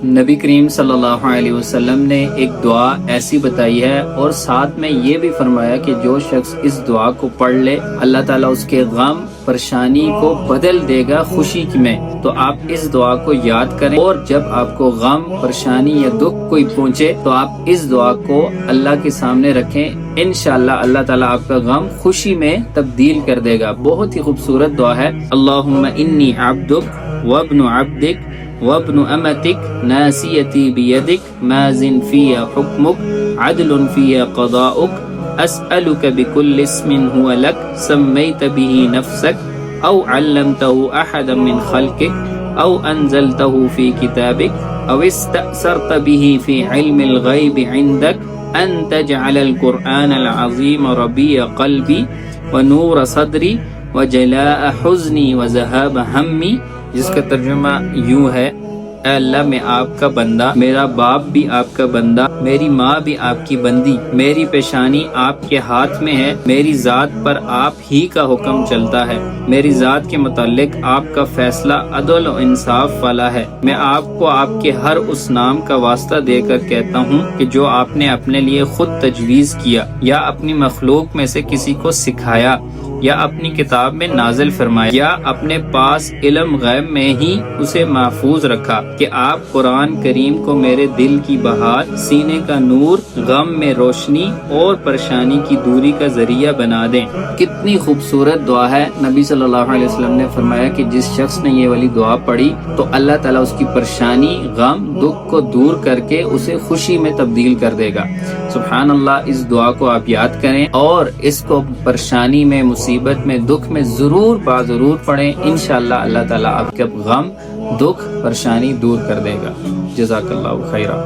نبی کریم صلی اللہ علیہ وسلم نے ایک دعا ایسی بتائی ہے اور ساتھ میں یہ بھی فرمایا کہ جو شخص اس دعا کو پڑھ لے اللہ تعالیٰ اس کے غم پریشانی کو بدل دے گا خوشی میں۔ تو آپ اس دعا کو یاد کریں اور جب آپ کو غم پریشانی یا دکھ کوئی پہنچے تو آپ اس دعا کو اللہ کے سامنے رکھیں، انشاءاللہ اللہ تعالیٰ آپ کا غم خوشی میں تبدیل کر دے گا۔ بہت ہی خوبصورت دعا ہے۔ اللہم انی عبدک وابن عبدک وابن امتک ناسیتی بیدک ماض فی حکمک عدل فی قضاؤک اسألک بکل اسم هو لک سمیت به نفسک او علمته احدا من خلقک او انزلته فی کتابک او استأثرت به فی علم الغیب عندک ان تجعل القرآن العظیم ربیع قلبی ونور صدری وجلاء حزنی وذہاب ہمی، جس کا ترجمہ یوں ہے: اے اللہ میں آپ کا بندہ، میرا باپ بھی آپ کا بندہ، میری ماں بھی آپ کی بندی، میری پیشانی آپ کے ہاتھ میں ہے، میری ذات پر آپ ہی کا حکم چلتا ہے، میری ذات کے متعلق آپ کا فیصلہ عدل و انصاف والا ہے۔ میں آپ کو آپ کے ہر اس نام کا واسطہ دے کر کہتا ہوں کہ جو آپ نے اپنے لیے خود تجویز کیا یا اپنی مخلوق میں سے کسی کو سکھایا یا اپنی کتاب میں نازل فرمایا یا اپنے پاس علم غیب میں ہی اسے محفوظ رکھا کہ آپ قرآن کریم کو میرے دل کی بہار، سینے کا نور، غم میں روشنی اور پریشانی کی دوری کا ذریعہ بنا دیں۔ کتنی خوبصورت دعا ہے۔ نبی صلی اللہ علیہ وسلم نے فرمایا کہ جس شخص نے یہ والی دعا پڑھی تو اللہ تعالیٰ اس کی پریشانی، غم، دکھ کو دور کر کے اسے خوشی میں تبدیل کر دے گا۔ سبحان اللہ، اس دعا کو آپ یاد کریں اور اس کو پریشانی میں، مصیبت میں، دکھ میں ضرور پڑھیں۔ انشاءاللہ اللہ تعالیٰ آپ کے غم، دکھ، پریشانی دور کر دے گا۔ جزاک اللہ خیرہ۔